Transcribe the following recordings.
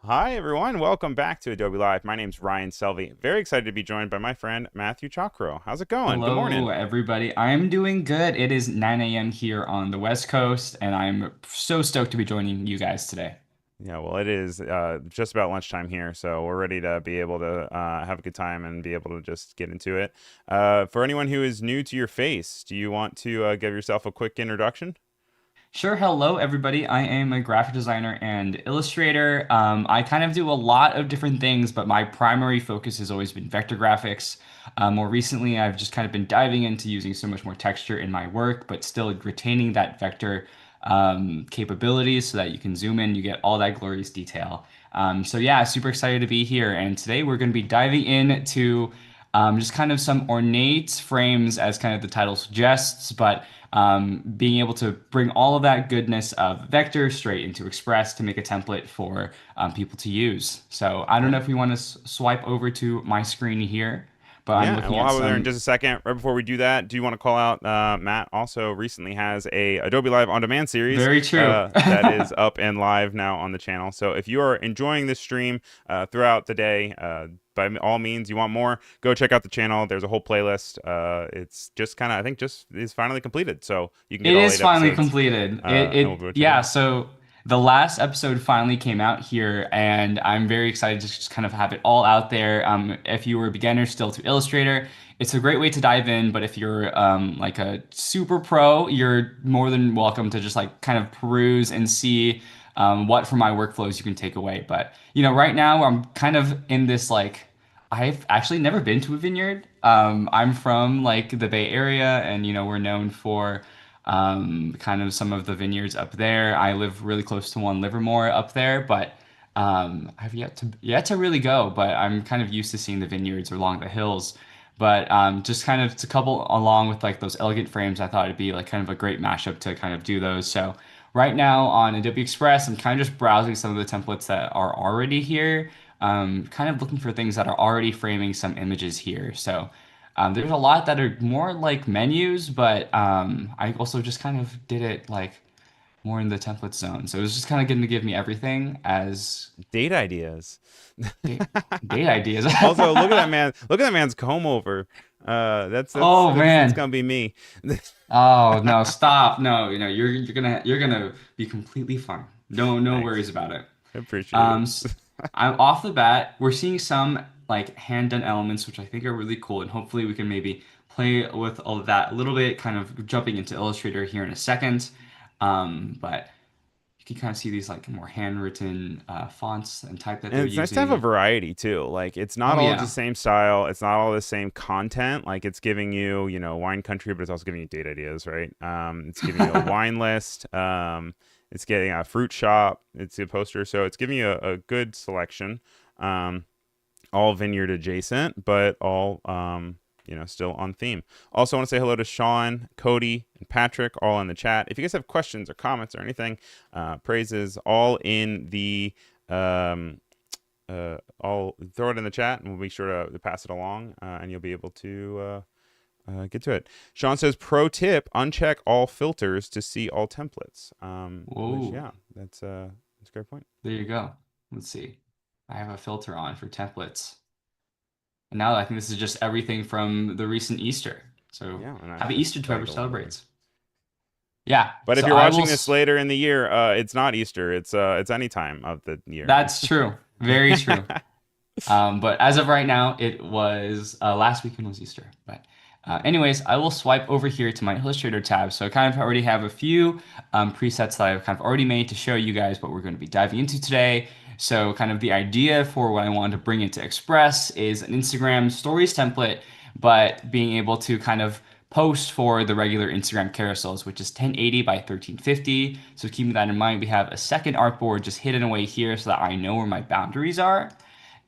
Hi, everyone. Welcome back to Adobe Live. My name's Ryan Selvey. Very excited to be joined by my friend Matthew Tjokro. How's it going? Good Hello, morning. everybody. I'm doing good. It is 9 a.m. here on the West Coast, and I'm so stoked to be joining you guys today. Yeah, well, it is just about lunchtime here, so we're ready to be able to have a good time and be able to just get into it. For anyone who is new to your face, do you want to give yourself a quick introduction? Sure. Hello, everybody. I am a graphic designer and illustrator. I kind of do a lot of different things, but my primary focus has always been vector graphics. More recently, I've just kind of been diving into using so much more texture in my work, but still retaining that vector capabilities so that you can zoom in, you get all that glorious detail. So yeah, super excited to be here. And today we're going to be diving into just kind of some ornate frames, as kind of the title suggests, but being able to bring all of that goodness of vector straight into Express to make a template for people to use. So I don't know Yeah. if we want to swipe over to my screen here, but I'm Yeah, and looking we'll at have there in some just a second. Right before we do that, do you want to call out Matt also recently has a Adobe Live on demand series very true. that is up and live now on the channel. So if you are enjoying this stream throughout the day, by all means, you want more, go check out the channel. There's a whole playlist. It's just kind of, I think, just is finally completed, so you can get It all is eight finally episodes, completed. and we'll go check it Yeah, out. so the last episode finally came out here, and I'm very excited to just kind of have it all out there. If you were a beginner still to Illustrator, it's a great way to dive in, but if you're like a super pro, you're more than welcome to just like kind of peruse and see what from my workflows you can take away. But right now I'm kind of in this like I've actually never been to a vineyard. I'm from like the Bay Area, and we're known for kind of some of the vineyards up there. I live really close to one, Livermore, up there, but I've yet to really go. But I'm kind of used to seeing the vineyards along the hills. But just kind of to couple along with like those elegant frames, I thought it'd be like kind of a great mashup to kind of do those. So right now on Adobe Express, I'm kind of just browsing some of the templates that are already here, kind of looking for things that are already framing some images here. So there's a lot that are more like menus, but I also just kind of did it like more in the template zone. So it was just kind of going to give me everything as Date ideas. date, date ideas. Also, look at that man. Look at that man's comb over. Oh That's man. gonna be me. Oh no, stop. No, you're gonna be completely fine. No Thanks. worries about it. I appreciate Um, it. s- I'm off the bat. We're seeing some like hand done elements, which I think are really cool, and hopefully we can maybe play with all of that a little bit, kind of jumping into Illustrator here in a second. But you can kind of see these like more handwritten fonts and type that And they're it's nice to have a using. variety too. Like it's not Oh all the yeah, same style. It's not all the same content. Like it's giving you, wine country, but it's also giving you date ideas, right? It's giving you a wine list. It's getting a fruit shop. It's a poster, so it's giving you a good selection. Um, all vineyard adjacent, but all still on theme. Also, want to say hello to Sean, Cody, and Patrick, all in the chat. If you guys have questions or comments or anything, praises, all in the I'll throw it in the chat, and we'll be sure to pass it along, and you'll be able to get to it. Sean says, "Pro tip: uncheck all filters to see all templates." Which, whoa, yeah, that's a great point. there you go. Let's see. I have a filter on for templates. And now I think this is just everything from the recent Easter. So Yeah, and happy it's Easter to whoever titled over. celebrates. Yeah. But if So you're I will. watching this later in the year, it's not Easter. It's any time of the year. That's true. Very true. But as of right now, it was last weekend was Easter. But anyways, I will swipe over here to my Illustrator tab. So I kind of already have a few presets that I've kind of already made to show you guys what we're going to be diving into today. So kind of the idea for what I wanted to bring into Express is an Instagram stories template, but being able to kind of post for the regular Instagram carousels, which is 1080 by 1350. So keeping that in mind, we have a second artboard just hidden away here so that I know where my boundaries are.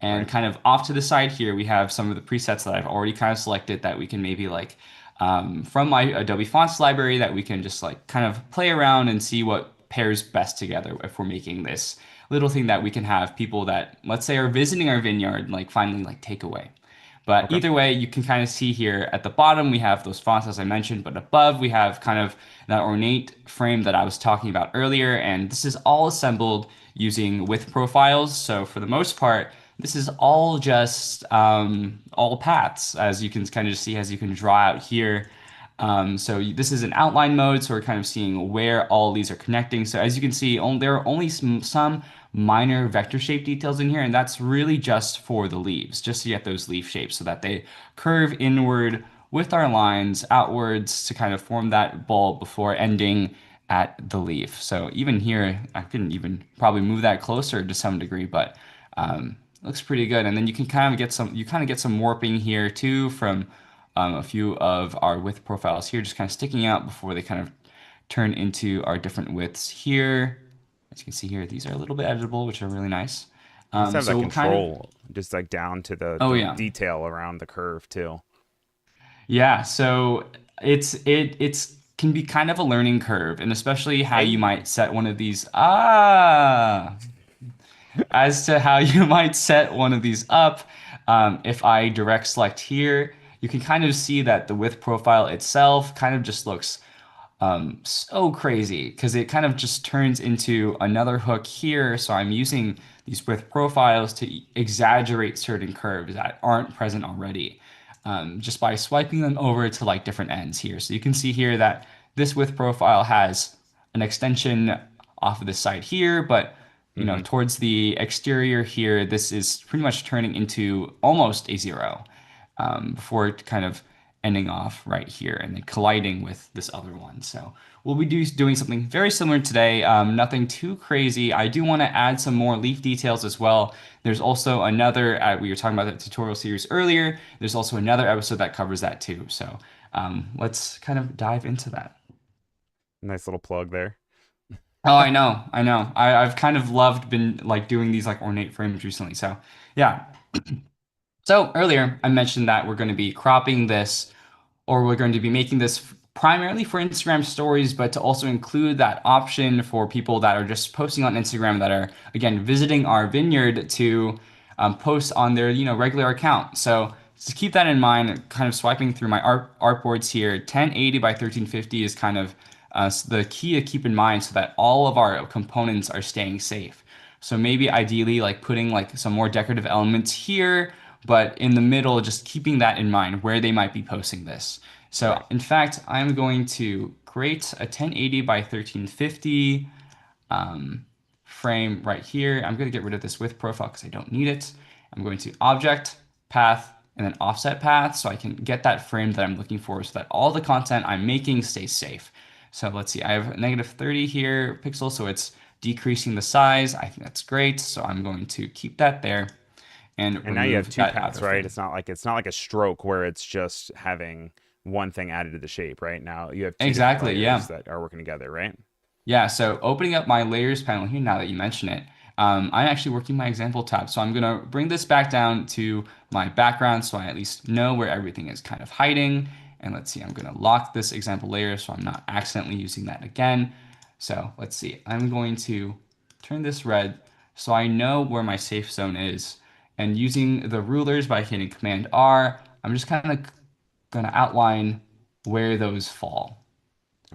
And Right. kind of off to the side here, we have some of the presets that I've already kind of selected that we can maybe like from my Adobe Fonts library that we can just like kind of play around and see what pairs best together if we're making this little thing that we can have people that, let's say, are visiting our vineyard, like finally like take away. But Okay. either way, you can kind of see here at the bottom, we have those fonts as I mentioned, but above we have kind of that ornate frame that I was talking about earlier. And this is all assembled using width profiles. So for the most part, this is all just all paths, as you can kind of see as you can draw out here. This is an outline mode, so we're kind of seeing where all these are connecting. So as you can see, there are only some minor vector shape details in here, and that's really just for the leaves, just to get those leaf shapes so that they curve inward with our lines outwards to kind of form that bulb before ending at the leaf. So even here, I can even probably move that closer to some degree, but looks pretty good. And then you kind of get some warping here too from a few of our width profiles here, just kind of sticking out before they kind of turn into our different widths here. As you can see here, these are a little bit editable, which are really nice. Nice to have that So we'll kind of, control, just like down to oh the yeah, detail around the curve too. yeah. So it's can be kind of a learning curve, and especially how you Hey, might set one of these. As to how you might set one of these up, if I direct select here, you can kind of see that the width profile itself kind of just looks so crazy because it kind of just turns into another hook here. So I'm using these width profiles to exaggerate certain curves that aren't present already, just by swiping them over to like different ends here. So you can see here that this width profile has an extension off of the side here, but mm-hmm. towards the exterior here, this is pretty much turning into almost a zero before kind of ending off right here and then colliding with this other one. So we'll be doing something very similar today, nothing too crazy. I do want to add some more leaf details as well. There's also another, we were talking about the tutorial series earlier. There's also another episode that covers that too. So let's kind of dive into that. Nice little plug there. Oh, I know, I know. I've kind of loved been like doing these like ornate frames recently. So yeah. So earlier I mentioned that we're going to be cropping this or we're going to be making this primarily for Instagram stories, but to also include that option for people that are just posting on Instagram that are, again, visiting our vineyard to post on their, regular account. So to keep that in mind, kind of swiping through my artboards here, 1080 by 1350 is kind of the key to keep in mind so that all of our components are staying safe. So maybe ideally like putting like some more decorative elements here, but in the middle, just keeping that in mind where they might be posting this. So Right. in fact, I'm going to create a 1080 by 1350 frame right here. I'm going to get rid of this width profile because I don't need it. I'm going to object, path, and then offset path so I can get that frame that I'm looking for so that all the content I'm making stays safe. So let's see, I have negative 30 here pixels, so it's decreasing the size. I think that's great. So I'm going to keep that there and And now you have remove two that paths, outer right? frame. It's not like a stroke where it's just having one thing added to the shape, right? Now you have two different Exactly, layers yeah. that are working together, right? Yeah, so opening up my layers panel here, now that you mention it, I'm actually working my example tab. So I'm gonna bring this back down to my background so I at least know where everything is kind of hiding. And let's see, I'm gonna lock this example layer so I'm not accidentally using that again. So let's see, I'm going to turn this red so I know where my safe zone is. And using the rulers by hitting Command R, I'm just kind of gonna outline where those fall.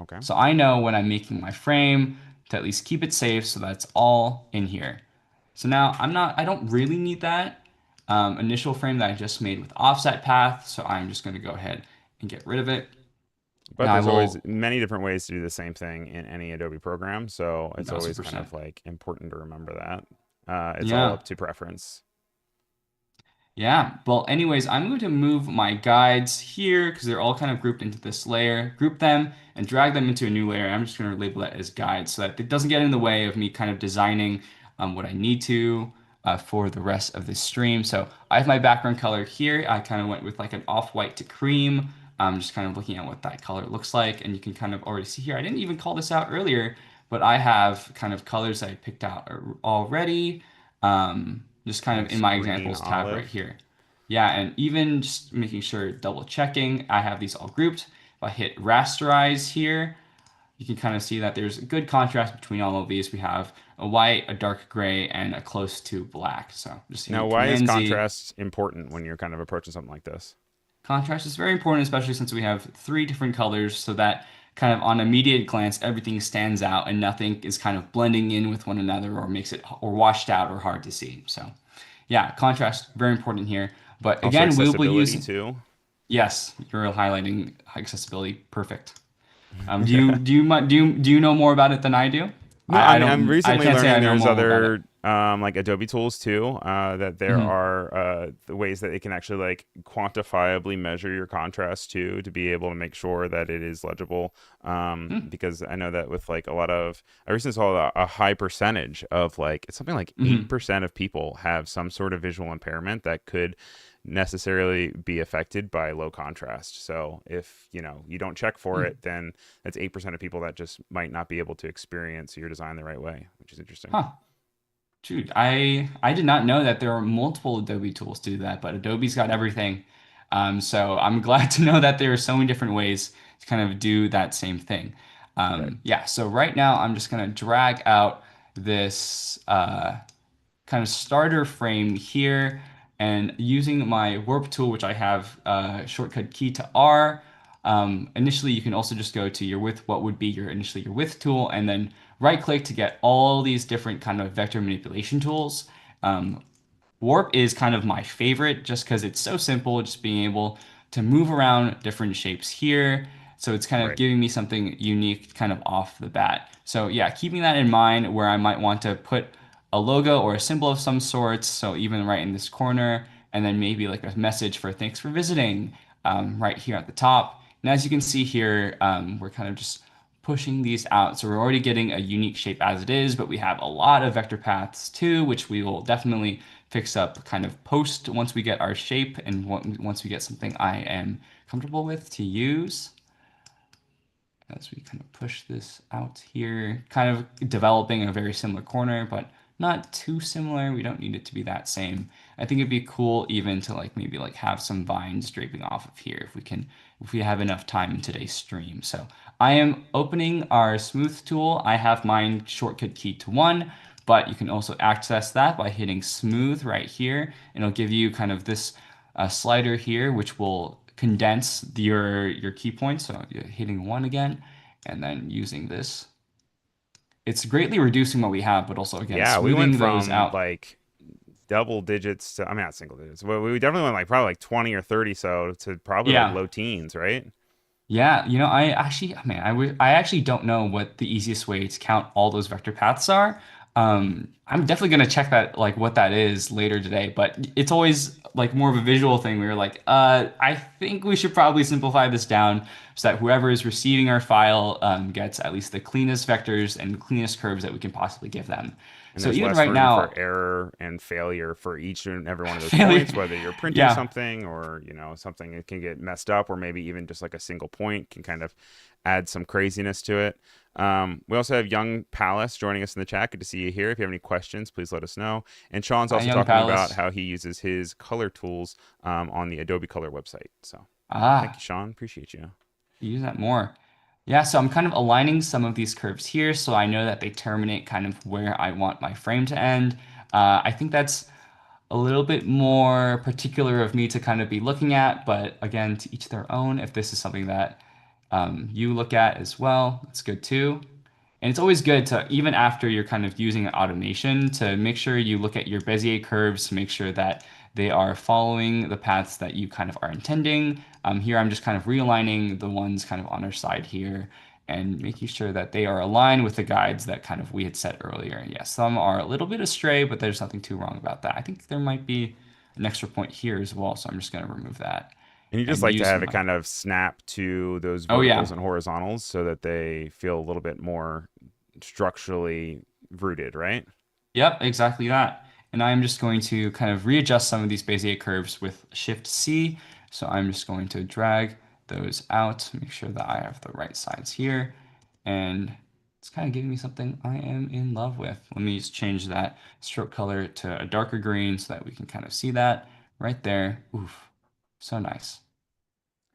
Okay. So I know when I'm making my frame to at least keep it safe so that's all in here. So now I don't really need that initial frame that I just made with offset path. So I'm just going to go ahead and get rid of it. But Now I there's always will, many different ways to do the same thing in any Adobe program, so it's always kind 1000%. of like important to remember that. It's all Yeah. up to preference. Yeah, well, anyways, I'm going to move my guides here because they're all kind of grouped into this layer, group them and drag them into a new layer. I'm just going to label that as guides so that it doesn't get in the way of me kind of designing what I need to for the rest of this stream. So I have my background color here. I kind of went with like an off-white to cream. I'm just kind of looking at what that color looks like. And you can kind of already see here. I didn't even call this out earlier, but I have kind of colors I picked out already just kind of in Nice my green examples tab right olive. here. Yeah, and even just making sure double checking, I have these all grouped. If I hit rasterize here, you can kind of see that there's a good contrast between all of these. We have a white, a dark gray, and a close to black. So just Now, hitting why is Command Z. contrast important when you're kind of approaching something like this? Contrast is very important, especially since we have three different colors, so that kind of on immediate glance, everything stands out and nothing is kind of blending in with one another or makes it or washed out or hard to see. So yeah, contrast, very important here. But Also again, we will accessibility use, too. yes, you're highlighting accessibility. Perfect. Do you know more about it than I do? No, I I mean, I'm don't, I recently can't say I learning know there's more about it. other like Adobe tools too. That there Hmm. are the ways that it can actually like quantifiably measure your contrast too to be able to make sure that it is legible. Hmm. Because I know that with like a lot of, I recently saw a high percentage of like it's something like Hmm. 8% of people have some sort of visual impairment that could necessarily be affected by low contrast. So if you don't check for it, then that's 8% of people that just might not be able to experience your design the right way, which is interesting. Huh. Dude, I did not know that there are multiple Adobe tools to do that, but Adobe's got everything. So I'm glad to know that there are so many different ways to kind of do that same thing. Right. Yeah, so right now I'm just gonna drag out this kind of starter frame here and using my warp tool, which I have shortcut key to R. Initially, you can also just go to your width, what would be initially your width tool, and then right click to get all these different kind of vector manipulation tools. Um, Warp is kind of my favorite just because it's so simple, just being able to move around different shapes here. So it's kind of Right. giving me something unique kind of off the bat. So yeah, keeping that in mind where I might want to put a logo or a symbol of some sorts. So even right in this corner, and then maybe like a message for thanks for visiting right here at the top. And as you can see here, we're kind of just pushing these out. So we're already getting a unique shape as it is, but we have a lot of vector paths too, which we will definitely fix up kind of post once we get our shape and once we get something I am comfortable with to use. As we kind of push this out here, kind of developing a very similar corner, but not too similar. We don't need it to be that same. I think it'd be cool even to like maybe like have some vines draping off of here if we have enough time in today's stream. So I am opening our smooth tool. I have mine shortcut key to 1, but you can also access that by hitting smooth right here, and it'll give you kind of this slider here, which will condense your key points. So you're hitting 1 again, and then using this. It's greatly reducing what we have, but also again Yeah, we went smoothing those from out. like double digits to, I mean, not single digits. Well, we definitely went like probably like 20 or 30 so to probably like Yeah. low teens, right? Yeah, I actually, man, I actually don't know what the easiest way to count all those vector paths are. I'm definitely gonna check that, like what that is later today, but it's always like more of a visual thing where you're like, I think we should probably simplify this down so that whoever is receiving our file gets at least the cleanest vectors and cleanest curves that we can possibly give them. And So there's even less right room for now, error and failure for each and every one of those failure, points, whether you're printing yeah, something or, something that can get messed up, or maybe even just like a single point can kind of add some craziness to it. We also have Young Palace joining us in the chat. Good to see you here. If you have any questions, please let us know. And Sean's hi, also Young talking about Palace. how he uses his color tools on the Adobe Color website. So thank you, Ah, Sean. Appreciate you. use that more. Yeah, so I'm kind of aligning some of these curves here so I know that they terminate kind of where I want my frame to end. I think that's a little bit more particular of me to kind of be looking at, but again, to each their own. If this is something that you look at as well, that's good too. And it's always good to, even after you're kind of using automation, to make sure you look at your Bezier curves to make sure that they are following the paths that you kind of are intending. Here, I'm just kind of realigning the ones kind of on our side here and making sure that they are aligned with the guides that kind of we had set earlier. Yeah, some are a little bit astray, but there's nothing too wrong about that. I think there might be an extra point here as well, so I'm just going to remove that And you just and like to have using it my, kind of snap to those oh verticals yeah, and horizontals so that they feel a little bit more structurally rooted, right? yep, exactly that. And I'm just going to kind of readjust some of these Bezier curves with Shift C. So I'm just going to drag those out, make sure that I have the right sides here. And it's kind of giving me something I am in love with. Let me just change that stroke color to a darker green so that we can kind of see that right there. Oof, so nice.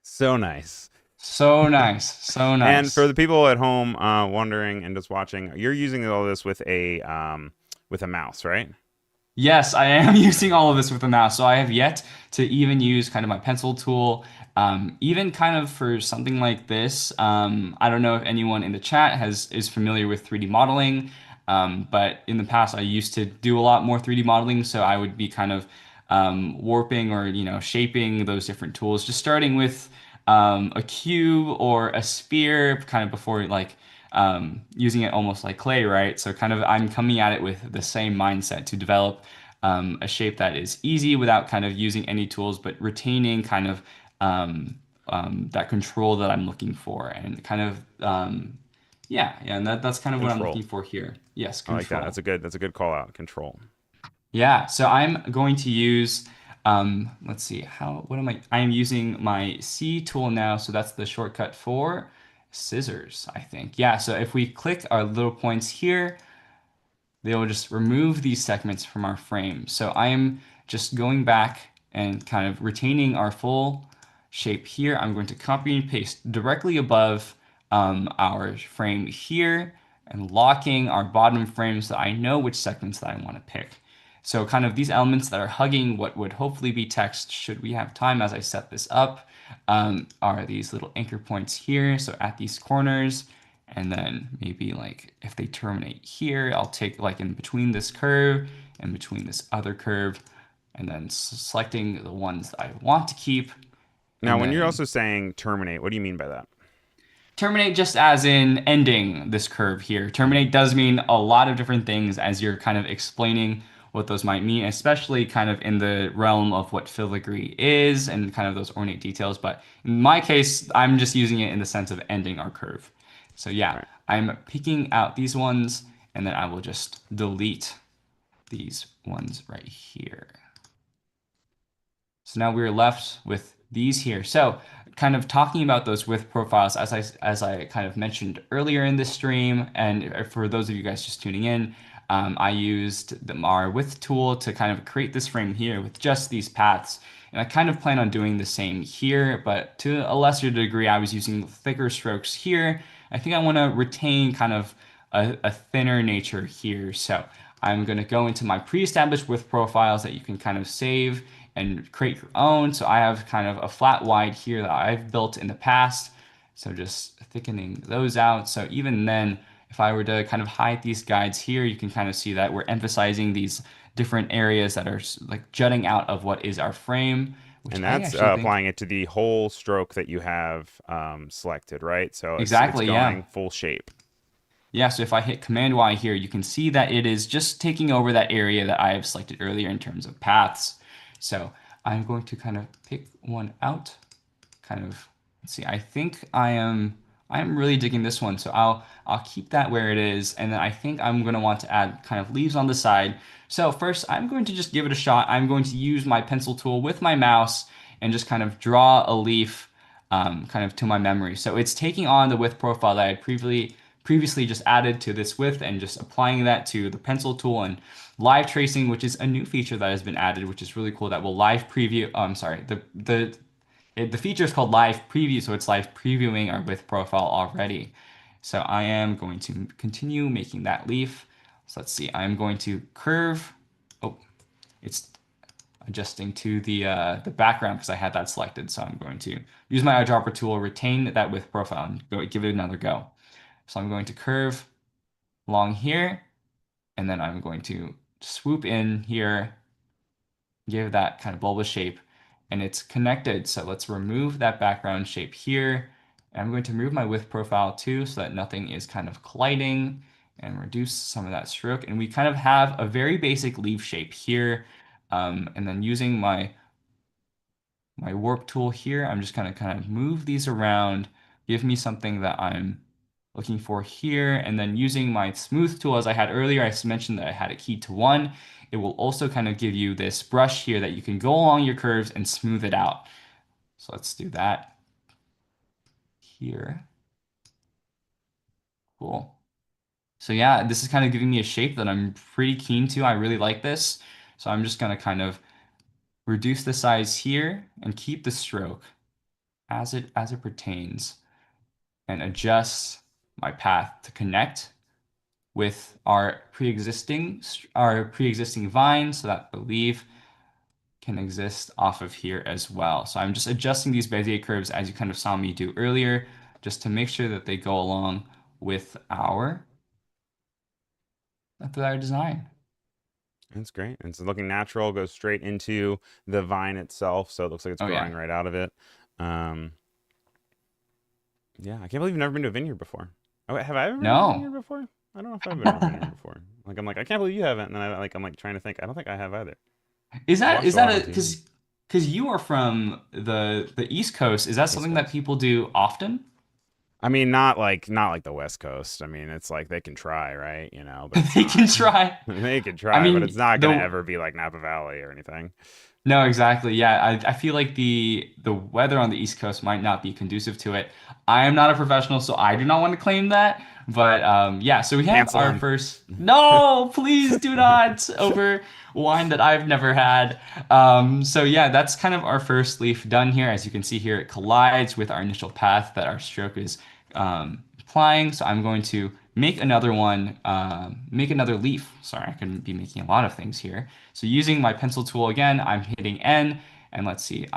So nice. So nice. So And for nice. the people at home wondering and just watching, you're using all this with a mouse, right? Yes, I am using all of this with the mouse. So I have yet to even use kind of my pencil tool. Even kind of for something like this. I don't know if anyone in the chat is familiar with 3D modeling. But in the past, I used to do a lot more 3D modeling. So I would be kind of warping or, shaping those different tools, just starting with a cube or a sphere kind of before using it almost like clay, right? So kind of I'm coming at it with the same mindset to develop a shape that is easy without kind of using any tools, but retaining kind of that control that I'm looking for, and kind of and that's kind of what I'm Control. looking for here. Yes, I like that. control. That's a good call out. Control. Yeah, so I'm going to use, let's see, what am I am using my C tool now, so that's the shortcut for scissors, I think. Yeah, so if we click our little points here, they will just remove these segments from our frame. So I am just going back and kind of retaining our full shape here. I'm going to copy and paste directly above our frame here and locking our bottom frame so I know which segments that I want to pick. So kind of these elements that are hugging what would hopefully be text should we have time as I set this up, are these little anchor points here. So at these corners, and then maybe like if they terminate here, I'll take like in between this curve and between this other curve, and then selecting the ones that I want to keep. Now, And when you're then also saying terminate, what do you mean by that? terminate just as in ending this curve here. Terminate does mean a lot of different things as you're kind of explaining what those might mean, especially kind of in the realm of what filigree is and kind of those ornate details. But in my case, I'm just using it in the sense of ending our curve. So yeah, Right. I'm picking out these ones, and then I will just delete these ones right here. So now we're left with these here. So kind of talking about those width profiles, as I kind of mentioned earlier in this stream, and for those of you guys just tuning in, I used our width tool to kind of create this frame here with just these paths. And I kind of plan on doing the same here, but to a lesser degree, I was using thicker strokes here. I think I want to retain kind of a thinner nature here. So I'm going to go into my pre-established width profiles that you can kind of save and create your own. So I have kind of a flat wide here that I've built in the past. So just thickening those out. So even then, if I were to kind of hide these guides here, you can kind of see that we're emphasizing these different areas that are like jutting out of what is our frame, which And I that's actually think applying it to the whole stroke that you have selected, right? So it's exactly, yeah. going full shape. Yeah, so if I hit Command Y here, you can see that it is just taking over that area that I have selected earlier in terms of paths. So I'm going to kind of pick one out, kind of, let's see, I am really digging this one. So I'll keep that where it is. And then I think I'm going to want to add kind of leaves on the side. So first, I'm going to just give it a shot. I'm going to use my pencil tool with my mouse and just kind of draw a leaf kind of to my memory. So it's taking on the width profile that I had previously just added to this width and just applying that to the pencil tool and live tracing, which is a new feature that has been added, which is really cool that will live preview. I'm sorry, the feature is called live preview, so it's live previewing our width profile already. So I am going to continue making that leaf. So let's see, I'm going to curve. Oh, it's adjusting to the background because I had that selected. So I'm going to use my eyedropper tool, retain that width profile, and give it another go. So I'm going to curve along here, and then I'm going to swoop in here, give that kind of bulbous shape, and it's connected. So let's remove that background shape here. And I'm going to remove my width profile too so that nothing is kind of colliding, and reduce some of that stroke. And we kind of have a very basic leaf shape here. And then using my warp tool here, I'm just going to kind of move these around, give me something that I'm looking for here. And then using my smooth tool, as I had earlier, I mentioned that I had it keyed to 1. It will also kind of give you this brush here that you can go along your curves and smooth it out. So let's do that here. Cool. So yeah, this is kind of giving me a shape that I'm pretty keen to. I really like this. So I'm just going to kind of reduce the size here and keep the stroke as it pertains, and adjust my path to connect with our pre-existing vine so that the leaf can exist off of here as well. So I'm just adjusting these Bezier curves as you kind of saw me do earlier, just to make sure that they go along with our design. That's great. It's looking natural, goes straight into the vine itself, so it looks like it's Oh growing yeah. right out of it. Um, yeah, I can't believe you've never been to a vineyard before. Oh, have I ever been to a vineyard No. before? I don't know if I've been to a vineyard before. Like I'm like, I can't believe you haven't. And then I'm like trying to think. I don't think I have either. Is I've that watched is a that lot a on TV. because you are from the East Coast, is that East something that Coast. people do often? I mean, not like the West Coast. I mean, it's like they can try, right? But it's They can not. try. They can I try, but it's mean, not gonna the ever be like Napa Valley or anything. No, exactly. Yeah, I feel like the weather on the East Coast might not be conducive to it. I am not a professional, so I do not want to claim that. But yeah, so we have our Canceling. first. No, please do not over wine that I've never had. So yeah, that's kind of our first leaf done here. As you can see here, it collides with our initial path that our stroke is applying. So I'm going to make another one, make another leaf. Sorry, I could be making a lot of things here. So using my pencil tool again, I'm hitting N, and let's see,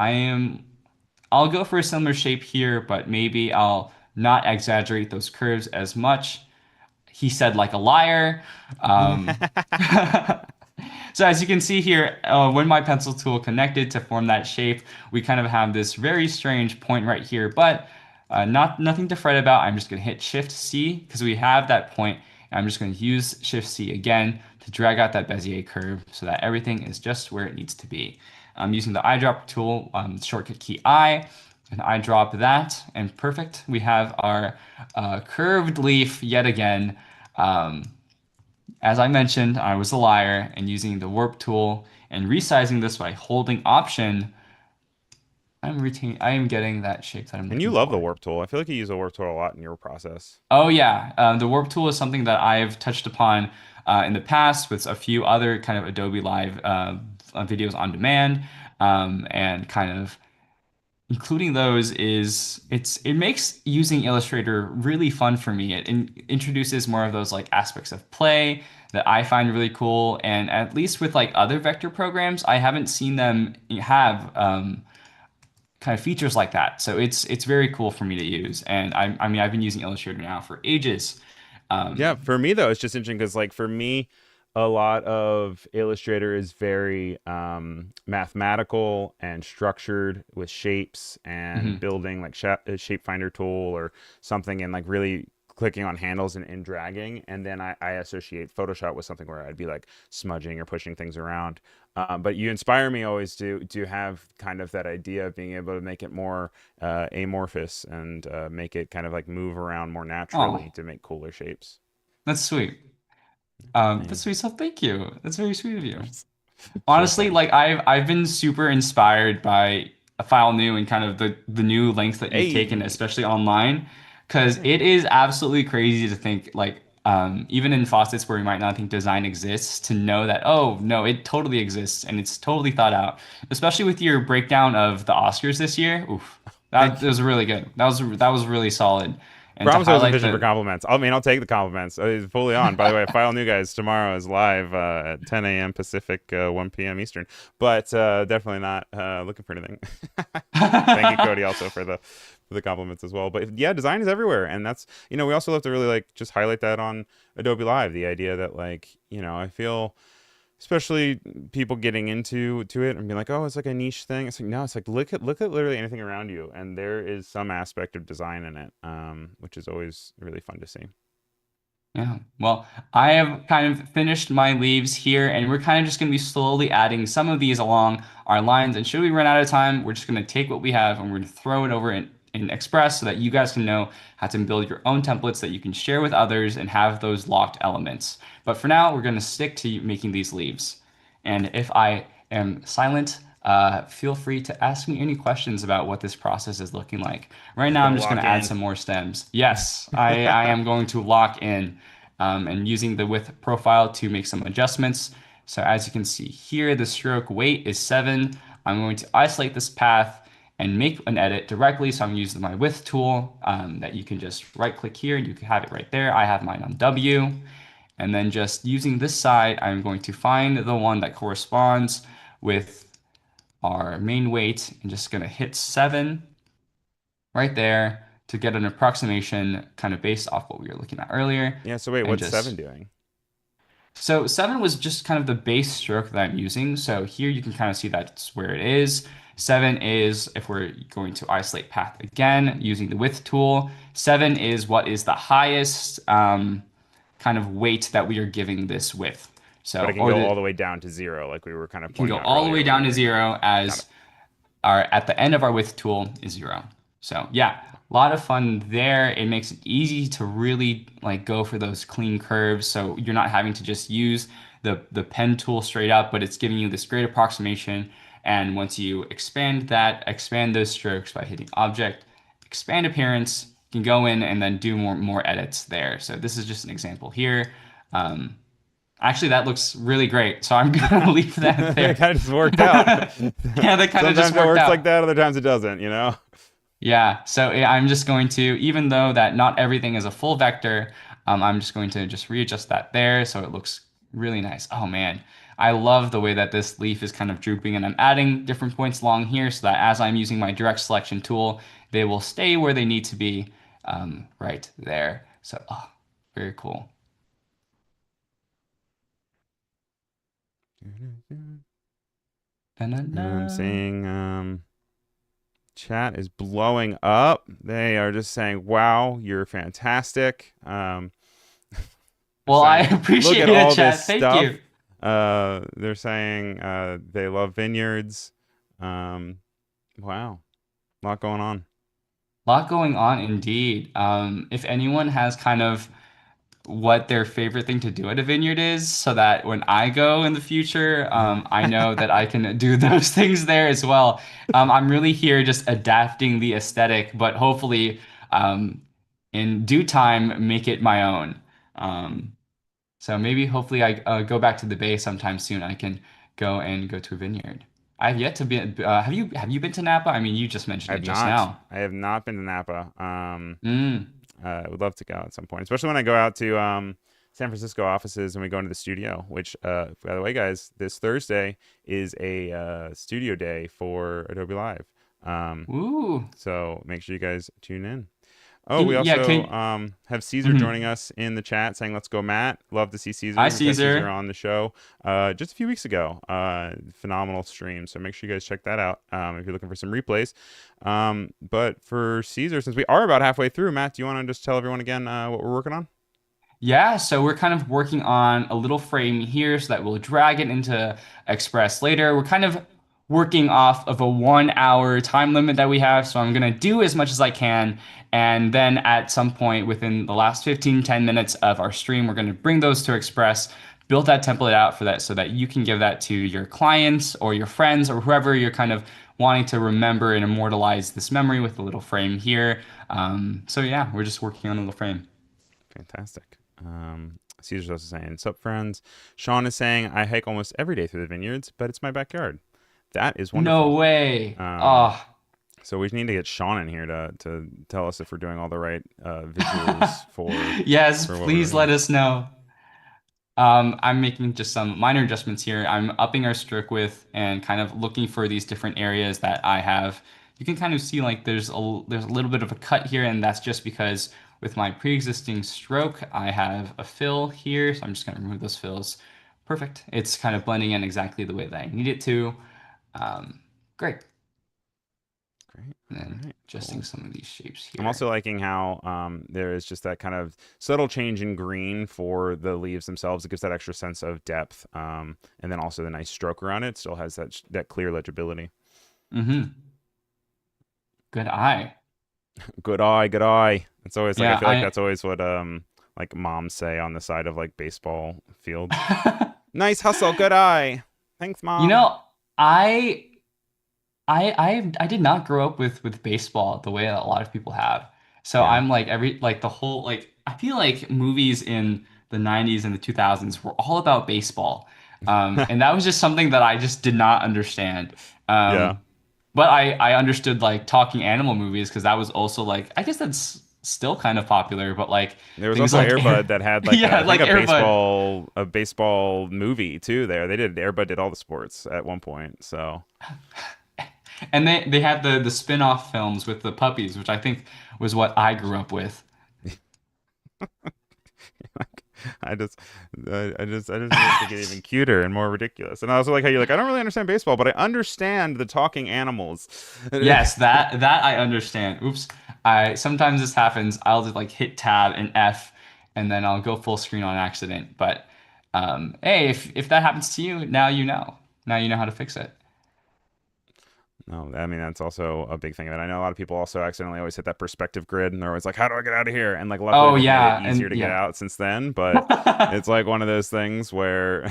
I'll go for a similar shape here, but maybe I'll not exaggerate those curves as much. He said like a liar. Um, so as you can see here, when my pencil tool connected to form that shape, we kind of have this very strange point right here, but nothing to fret about. I'm just going to hit Shift C because we have that point. And I'm just going to use Shift C again to drag out that Bezier curve so that everything is just where it needs to be. I'm using the eyedropper tool, shortcut key I, and eyedrop that, and perfect. We have our curved leaf yet again. Um, as I mentioned, I was a liar, and using the warp tool and resizing this by holding Option, I am getting that shape that I'm And you looking love the for. warp tool. I feel like you use the warp tool a lot in your process. Oh yeah, the warp tool is something that I've touched upon in the past with a few other kind of Adobe Live videos on demand, and kind of including those it makes using Illustrator really fun for me. It introduces more of those like aspects of play that I find really cool, and at least with like other vector programs, I haven't seen them have kind of features like that. So it's very cool for me to use, and I mean I've been using Illustrator now for ages. Yeah, Um, for me though, it's just interesting because like for me, a lot of Illustrator is very mathematical and structured with shapes and mhm. building like a shape finder tool or something and like really clicking on handles and dragging. And then I associate Photoshop with something where I'd be like smudging or pushing things around. But you inspire me always to have kind of that idea of being able to make it more amorphous and make it kind of like move around more naturally Oh, to make cooler shapes. that's sweet. That's Thank sweet. So thank you. That's very sweet of you. you. Sure Honestly, thing. like I've been super inspired by a file new and kind of the new lengths that you've taken, Hey. especially online, because Yeah. it is absolutely crazy to think like even in faucets where we might not think design exists, to know that oh no, it totally exists and it's totally thought out. Especially with your breakdown of the Oscars this year. Oof, that Thank you. was really good. That was really solid. And to Promise I wasn't highlight fishing for the compliments. I mean, I'll take the compliments. It's fully on. By the way, File New Guys tomorrow is live at 10 a.m. Pacific, 1 p.m. Eastern. But definitely not looking for anything. Thank you, Cody, also for the compliments as well. But yeah, design is everywhere, and that's we also have to really like just highlight that on Adobe Live. The idea that like I feel especially people getting into it and being like, oh, it's like a niche thing. It's like no, it's like look at literally anything around you, and there is some aspect of design in it, which is always really fun to see. Yeah. Well, I have kind of finished my leaves here, and we're kind of just going to be slowly adding some of these along our lines. And should we run out of time, we're just going to take what we have and we're going to throw it over in Express so that you guys can know how to build your own templates that you can share with others and have those locked elements. But for now, we're going to stick to making these leaves. And if I am silent, feel free to ask me any questions about what this process is looking like. Right now, I'm Gonna just going lock to add in. some more stems. Yes, I am going to lock in and using the width profile to make some adjustments. So as you can see here, the stroke weight is 7. I'm going to isolate this path and make an edit directly. So I'm using my width tool that you can just right click here and you can have it right there. I have mine on W. And then just using this side, I'm going to find the one that corresponds with our main weight and just going to hit 7 right there to get an approximation kind of based off what we were looking at earlier. Yeah, so wait, And what's seven just doing? so 7 was just kind of the base stroke that I'm using. So here you can kind of see that's where it is. 7 is, if we're going to isolate path again using the width tool, 7 is what is the highest kind of weight that we are giving this width. But it So, can or go the all the way down to zero, like we were kind of it can pointing go out all the earlier way when down we to were here. 0 Got it. as our at the end of our width tool is 0. So yeah, a lot of fun there. It makes it easy to really like go for those clean curves. So you're not having to just use the pen tool straight up, but it's giving you this great approximation. And once you expand that, expand those strokes by hitting object, expand appearance, you can go in and then do more edits there. So this is just an example here. Um, Actually, that looks really great. So I'm gonna leave that It there. kind of just worked out. Yeah, that kind of just Sometimes it worked works like out. that, other times it doesn't, you know? Yeah, so yeah, I'm just going to, even though that not everything is a full vector, I'm just going to just readjust that there so it looks really nice. Oh man, I love the way that this leaf is kind of drooping, and I'm adding different points along here so that as I'm using my direct selection tool, they will stay where they need to be right there. So, oh, very cool. I'm Da-na-na. seeing chat is blowing up. They are just saying, "Wow, you're fantastic." They're Well, I saying, "Look appreciate at it, all this chat. Thank you. stuff." They're saying they love vineyards. Um, wow, a lot going on. Lot going on indeed. If anyone has kind of what their favorite thing to do at a vineyard is, so that when I go in the future, I know that I can do those things there as well. I'm really here just adapting the aesthetic, but hopefully, um, in due time, make it my own. Um, so maybe, hopefully, I go back to the Bay sometime soon. I can go to a vineyard. I've yet to be. Have you been to Napa? I mean, you just I mentioned it have just not. now. I have not been to Napa. Mm. I would love to go at some point, especially when I go out to San Francisco offices and we go into the studio. Which, by the way, guys, this Thursday is a studio day for Adobe Live. Um, Ooh. so make sure you guys tune in. Oh, we Yeah, also can have Caesar joining mhm. us in the chat saying, "Let's go, Matt." Love to see Caesar. Hi, We just had Caesar Caesar. on the show just a few weeks ago. Phenomenal stream. So make sure you guys check that out if you're looking for some replays. But for Caesar, since we are about halfway through, Matt, do you want to just tell everyone again what we're working on? Yeah, so we're kind of working on a little frame here so that we'll drag it into Express later. We're kind of working off of a 1 hour time limit that we have, so I'm gonna do as much as I can. And then at some point within the last 15, 10 minutes of our stream, we're gonna bring those to Express, build that template out for that so that you can give that to your clients or your friends or whoever you're kind of wanting to remember and immortalize this memory with a little frame here. So yeah, we're just working on a little frame. Fantastic. Caesar's also saying, "Sup, friends." Sean is saying, "I hike almost every day through the vineyards, but it's my backyard." That is No wonderful. way. Um, Oh, so we need to get Sean in here to tell us if we're doing all the right visuals yes, for what we're please looking let at. us know. I'm making just some minor adjustments here. I'm upping our stroke width and kind of looking for these different areas that I have. You can kind of see like there's a little bit of a cut here, and that's just because with my pre-existing stroke, I have a fill here. So I'm just gonna remove those fills. Perfect. It's kind of blending in exactly the way that I need it to. Um, Great. Great. And All then right. adjusting Cool. some of these shapes I'm here. also liking how there is just that kind of subtle change in green for the leaves themselves. It gives that extra sense of depth, and then also the nice stroke around it still has that clear legibility. Mm-hmm. Good eye. Good eye, good eye. It's always like I Yeah, feel like that's always what like moms say on the side of like baseball fields. I Nice hustle, good eye. Thanks, you mom. know, I I did not grow up with baseball the way that a lot of people have. So Yeah. I'm like every like the whole like I feel like movies in the 90s and the 2000s were all about baseball. And that was just something that I just did not understand. Yeah. But I understood like talking animal movies because that was also like I guess that's still kind of popular, but like There was things also like Airbud that had like yeah, I think like Airbud. a baseball movie too there. They did Airbud did all the sports at one point. So And they had the spin-off films with the puppies, which I think was what I grew up with. I just I just made it to get even cuter and more ridiculous. And I also like how you're like, I don't really understand baseball, but I understand the talking animals. Yes, that I understand. Oops. I sometimes this happens. I'll just like hit tab and F and then I'll go full screen on accident. But hey, if that happens to you, now you know. Now you know how to fix it. No, I mean that's also a big thing of it. I know a lot of people also accidentally always hit that perspective grid, and they're always like, "How do I get out of here?" And like, luckily Oh they've made it yeah, easier and to get yeah. out since then. But it's like one of those things where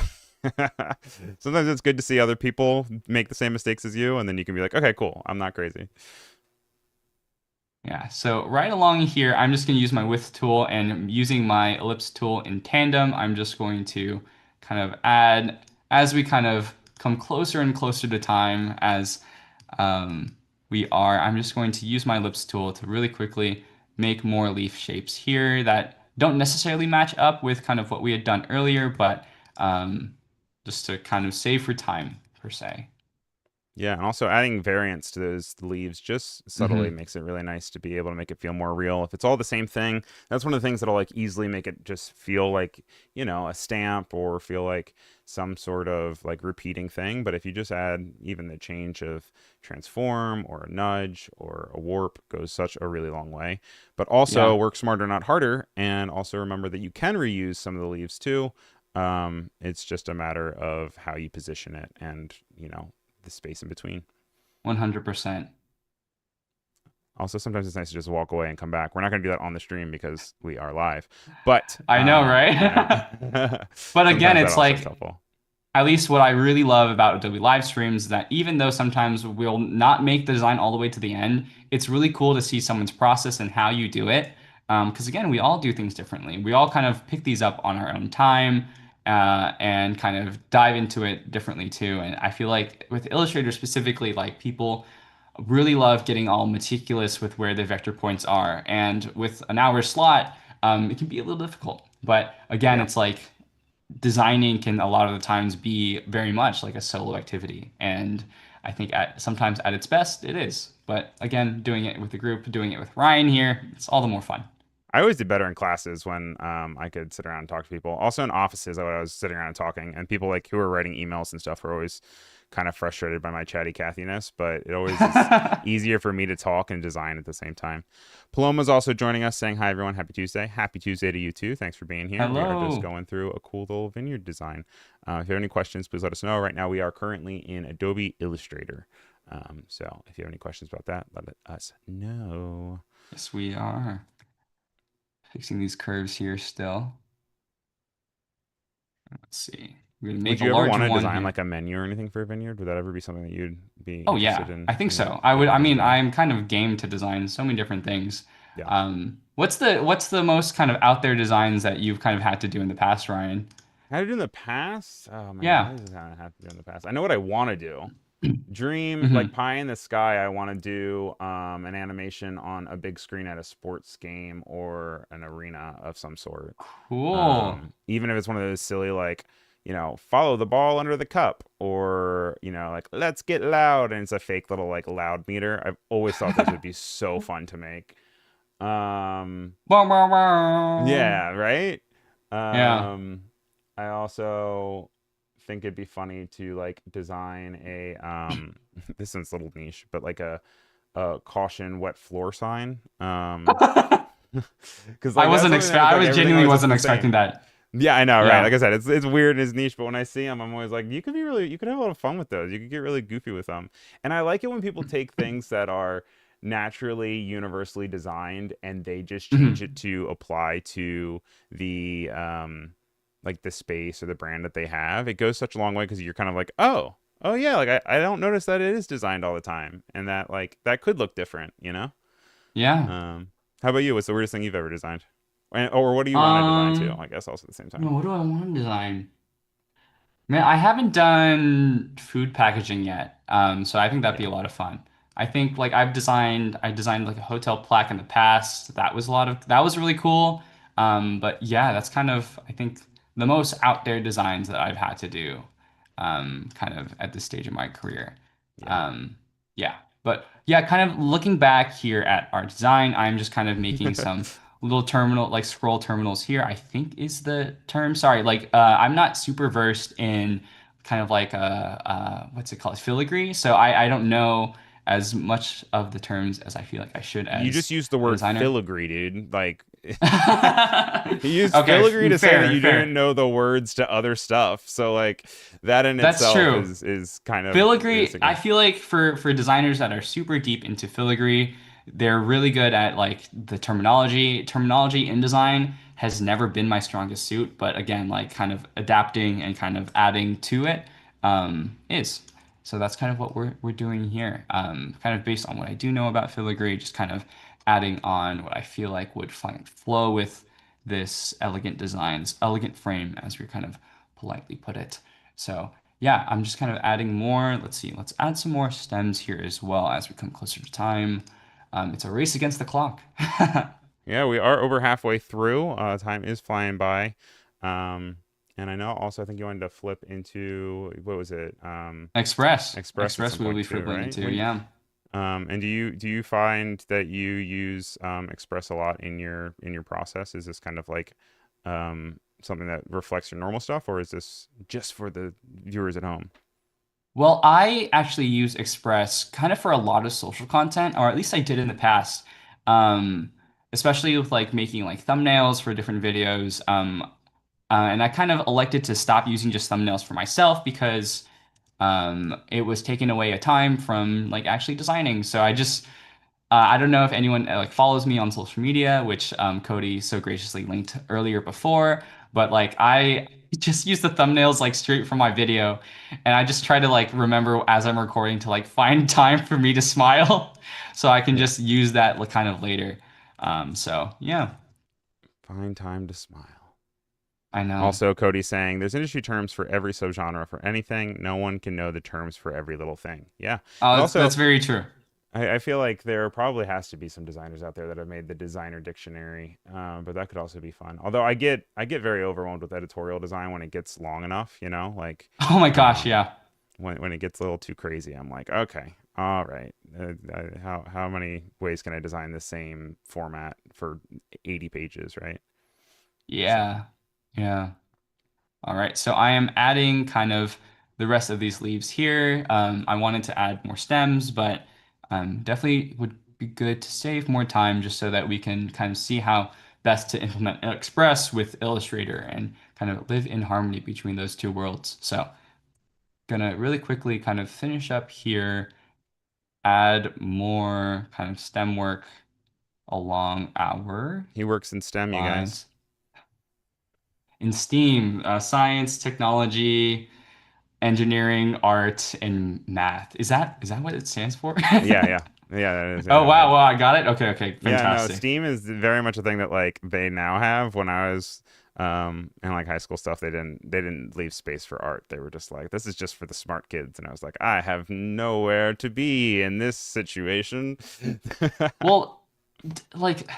sometimes it's good to see other people make the same mistakes as you, and then you can be like, "Okay, cool, I'm not crazy." Yeah, so right along here, I'm just going to use my width tool and using my ellipse tool in tandem, I'm just going to kind of add, as we kind of come closer and closer to time as we are, I'm just going to use my ellipse tool to really quickly make more leaf shapes here that don't necessarily match up with kind of what we had done earlier, but um, just to kind of save for time, per se. Yeah, and also adding variants to those leaves just subtly Hmm. makes it really nice to be able to make it feel more real. If it's all the same thing, that's one of the things that'll like easily make it just feel like, a stamp or feel like some sort of like repeating thing. But if you just add even the change of transform or a nudge or a warp goes such a really long way. But also Yeah. work smarter, not harder. And also remember that you can reuse some of the leaves too. It's just a matter of how you position it and, the space in between. 100%. Also, sometimes it's nice to just walk away and come back. We're not going to do that on the stream because we are live, but I know, But again, sometimes that it's also is like helpful. at least what I really love about Adobe live streams is that even though sometimes we'll not make the design all the way to the end, it's really cool to see someone's process and how you do it. Because again, we all do things differently. We all kind of pick these up on our own time and kind of dive into it differently too. And I feel like with Illustrator specifically, like people really love getting all meticulous with where the vector points are. And with an hour slot, it can be a little difficult. But again, Yeah, it's like designing can a lot of the times be very much like a solo activity. And I think sometimes at its best, it is. But again, doing it with a group, doing it with Ryan here, it's all the more fun. I always did better in classes when I could sit around and talk to people. Also in offices, I was sitting around and talking, and people like who were writing emails and stuff were always kind of frustrated by my chatty Cathiness. But it always is easier for me to talk and design at the same time. Paloma's also joining us, saying hi everyone, happy Tuesday, happy Tuesday to you too. Thanks for being here. We are just Hello. going through a cool little vineyard design. If you have any questions, please let us know. Right now, we are currently in Adobe Illustrator. So if you have any questions about that, let us know. Yes, we are fixing these curves here still. Let's see. We're gonna make Would a you ever want larger to one design here. like a menu or anything for a vineyard? Would that ever be something that you'd be Oh interested yeah, I think in so. I would. getting I your hands mean, on? I'm kind of game to design so many different things. Yeah. What's the most kind of out there designs that you've kind of had to do in the past, Ryan? How to do in the past? Oh man, what Yeah. does it kind of have to do in the past? I know what I want to do. Dream like Hmm. pie in the sky. I want to do an animation on a big screen at a sports game or an arena of some sort. Cool. Even if it's one of those silly like, follow the ball under the cup or, like let's get loud and it's a fake little like loud meter. I've always thought those would be so fun to make. Um, Bow, bow, bow. yeah, right? Yeah. Um, I also think it'd be funny to like design a this one's a little niche, but like a caution wet floor sign. Because like that's something that it's I like was everything genuinely always looks wasn't the expecting same. that. Yeah, I know, right? Yeah. Like I said, it's weird and it's niche, but when I see them, I'm always like, you could have a lot of fun with those. You could get really goofy with them. And I like it when people take things that are naturally universally designed and they just change it Mhm. to apply to the like the space or the brand that they have. It goes such a long way because you're kind of like, oh yeah, like I don't notice that it is designed all the time and that like that could look different, you know? Yeah. How about you? What's the weirdest thing you've ever designed? Or what do you want to design too? Um, I guess also at the same time. what do I want to design? Man, I haven't done food packaging yet. So I think that'd be a Yeah. lot of fun. I think like I designed like a hotel plaque in the past. That was really cool. But yeah, that's kind of I think the most out there designs that I've had to do, kind of at this stage of my career. Yeah. Um, yeah, but yeah, kind of looking back here at our design, I'm just kind of making some little terminal like scroll terminals here. I think is the term. Sorry, like I'm not super versed in kind of like what's it called, filigree. So I don't know as much of the terms as I feel like I should You as just used the a word designer. filigree, dude. Like you used Okay, filigree to say that fair, you didn't fair. know the words to other stuff. So like that in That's itself true. is kind of Filigree, I significant. feel like for designers that are super deep into filigree, they're really good at like the terminology. Terminology in design has never been my strongest suit, but again, like kind of adapting and kind of adding to it is. So that's kind of what we're doing here. Kind of based on what I do know about filigree, just kind of adding on what I feel like would find flow with this elegant designs, elegant frame, as we kind of politely put it. So yeah, I'm just kind of adding more. Let's see, let's add some more stems here as well as we come closer to time. It's a race against the clock. Yeah, we are over halfway through. Time is flying by. Um, and I know also I think you wanted to flip into what was it? Express at some Express we will point be too, flipping right? into, yeah. And do you find that you use Express a lot in your process? Is this kind of like something that reflects your normal stuff, or is this just for the viewers at home? Well, I actually use Express kind of for a lot of social content, or at least I did in the past. Um, Especially with like making like thumbnails for different videos. And I kind of elected to stop using just thumbnails for myself because it was taking away a time from like actually designing. So I don't know if anyone like follows me on social media, which Cody so graciously linked earlier before, but like I just use the thumbnails like straight from my video, and I just try to like remember as I'm recording to like find time for me to smile, so I can Yeah. just use that like, kind of later. So yeah, Find time to smile. I know. Also, Cody saying there's industry terms for every subgenre for anything. No one can know the terms for every little thing. Yeah, but That's also very true. I feel like there probably has to be some designers out there that have made the designer dictionary, but that could also be fun. Although I get very overwhelmed with editorial design when it gets long enough, like Oh my gosh, um, yeah. when it gets a little too crazy. I'm like, okay, all right, how many ways can I design the same format for 80 pages, right? So Yeah. Yeah. All right, so I am adding kind of the rest of these leaves here. I wanted to add more stems, but definitely would be good to save more time just so that we can kind of see how best to implement Express with Illustrator and kind of live in harmony between those two worlds. So, gonna really quickly kind of finish up here, add more kind of stem work along our he works in STEM, you guys. lines. In STEAM, science, technology, engineering, art, and math. Is that what it stands for? Yeah, yeah, yeah. That is, Oh yeah. wow, wow, I got it. Okay, okay, Yeah, no, fantastic. Steam is very much a thing that like they now have. When I was in like high school stuff, they didn't leave space for art. They were just like, this is just for the smart kids. And I was like, I have nowhere to be in this situation. Well, like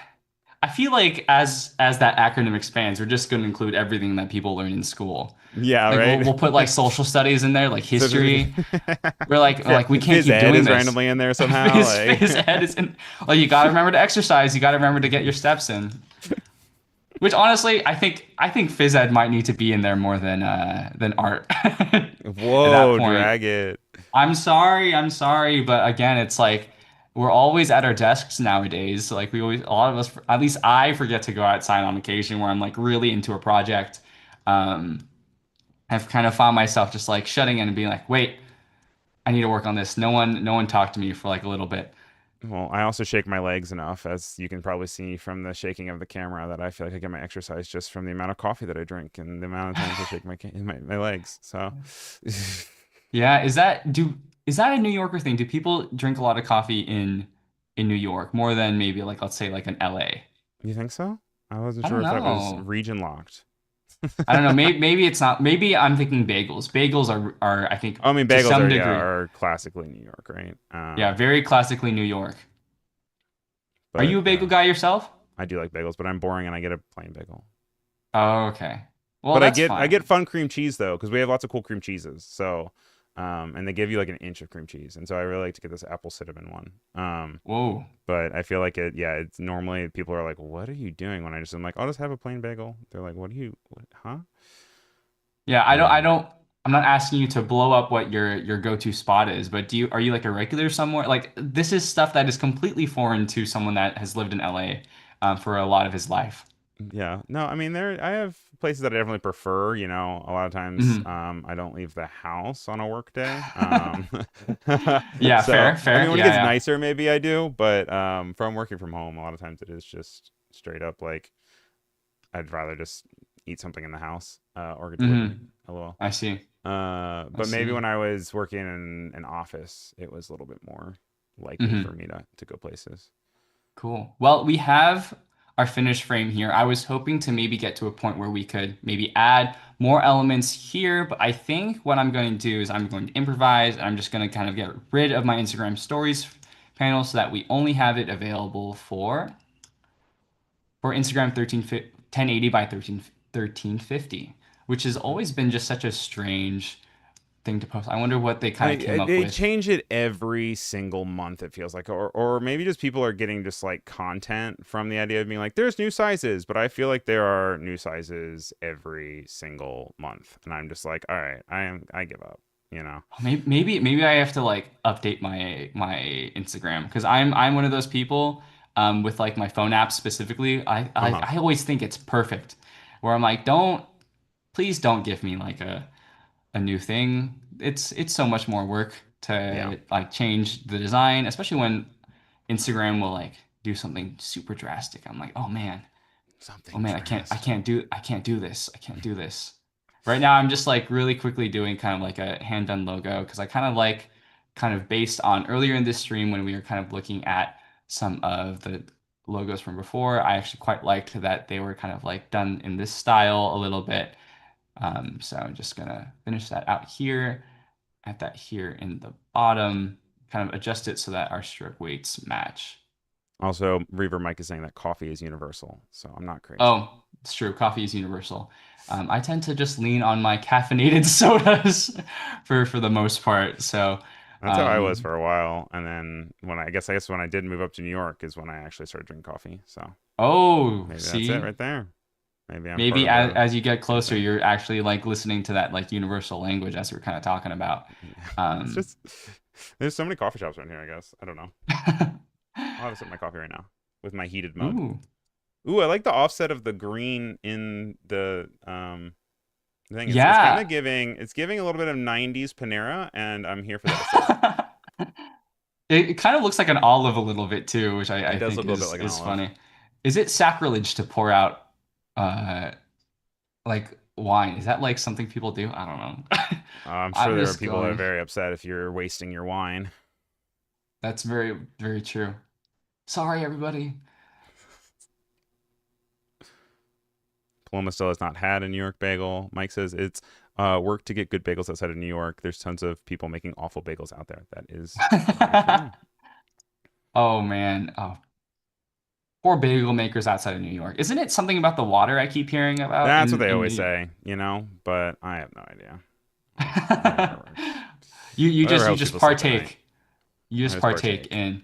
I feel like as that acronym expands, we're just going to include everything that people learn in school. Yeah, Like right. we'll put like social studies in there, like So history. We're like we can't phys keep ed doing is this. randomly in there somehow. Phys Like, ed is in. Like you got to remember to exercise. You got to remember to get your steps in. Which honestly, I think phys ed might need to be in there more than art at that whoa, point. drag it. I'm sorry, but again, it's like we're always at our desks nowadays. Like we always, a lot of us, at least I forget to go outside on occasion where I'm like really into a project. Um, I've kind of found myself just like shutting in and being like, wait, I need to work on this. No one talked to me for like a little bit. Well, I also shake my legs enough, as you can probably see from the shaking of the camera, that I feel like I get my exercise just from the amount of coffee that I drink and the amount of times I shake my legs. So, Yeah, is that a New Yorker thing? Do people drink a lot of coffee in New York more than maybe like let's say like an LA? you think so? I wasn't I don't sure if that was know. region locked. I don't know. Maybe it's not. Maybe I'm thinking bagels. Bagels are I think I mean, to bagels some are yeah degree, are classically New York, right? yeah, very classically New York. Are But you a bagel guy yourself? I do like bagels, but I'm boring and I get a plain bagel. Oh, okay. Well, But that's I get fine. fun cream cheese though, because we have lots of cool cream cheeses. So, and they give you like an inch of cream cheese, and so I really like to get this apple cinnamon one. Whoa. But I feel like it, yeah, it's normally people are like, "What are you doing?" When I'm like, "I'll just have a plain bagel." They're like, "What do you, what, huh?" Yeah, Um, I'm not asking you to blow up what your go-to spot is, but are you like a regular somewhere? Like this is stuff that is completely foreign to someone that has lived in LA for a lot of his life. yeah, no, I mean, I have places that I definitely prefer. You know, a lot of times, Mhm. I don't leave the house on a work day. Yeah, So fair, I fair. mean, when it Yeah, gets yeah. nicer, maybe I do, but from working from home, a lot of times it is just straight up like I'd rather just eat something in the house or get delivered. Hmm. LOL. I see. I But maybe see. when I was working in an office, it was a little bit more likely for Hmm. me to go places. Cool. Well, we have our finished frame here. I was hoping to maybe get to a point where we could maybe add more elements here, but I think what I'm going to do is I'm going to improvise and I'm just going to kind of get rid of my Instagram stories panel so that we only have it available for Instagram 1080 by 1350, which has Okay. always been just such a strange thing to post. I wonder what they kind of came up They with. change it every single month. It feels like, or maybe just people are getting just like content from the idea of being like, there's new sizes, but I feel like there are new sizes every single month, and I'm just like, all right, I give up, you know. Maybe I have to like update my Instagram because I'm one of those people with like my phone apps specifically. Uh huh. I always think it's perfect, where I'm like, please don't give me like a new thing. It's so much more work Yeah. to like change the design, especially when Instagram will like do something super drastic. I'm like, oh Something man, drastic. I can't do this. I can't do this. Right now, I'm just like really quickly doing kind of like a hand done logo because I kind of like kind of based on earlier in this stream when we were kind of looking at some of the logos from before. I actually quite liked that they were kind of like done in this style a little bit. So I'm just gonna finish that out here, at that here in the bottom, kind of adjust it so that our stroke weights match. Also, Reaver Mike is saying that coffee is universal, so I'm not crazy. Oh, it's true. Coffee is universal. I tend to just lean on my caffeinated sodas for the most part. So, That's how I was um, for a while, and then I guess when I did move up to New York is when I actually started drinking coffee. So oh, maybe that's it see, right there. Maybe I'm part maybe of the as you get same closer, thing. you're actually like listening to that like universal language as we are kind of talking about. It's Um, just there's so many coffee shops around here. I guess I don't know. I'll have a sip of my coffee right now with my heated mug. ooh. Ooh, I like the offset of the green in the thing. It's kind Yeah. of giving a little bit of '90s Panera, and I'm here for that aesthetic. It kind of looks like an olive a little bit too, which It I does think look a little bit like an is olive. funny. Is it sacrilege to pour out uh like wine? Is that like something people do? I don't know. I'm sure I'm there are just people that are going. very upset if you're wasting your wine. That's very, very true. Sorry, everybody. Paloma still has not had a New York bagel. Mike says it's work to get good bagels outside of New York. There's tons of people making awful bagels out there. That is very true. Oh man. Oh, poor bagel makers outside of New York. Isn't it something about the water I keep hearing about That's what they in always New York? say, you know, but I have no idea. Whatever. Whatever You helps just people sleep at night. partake. You I just just partake partake. in.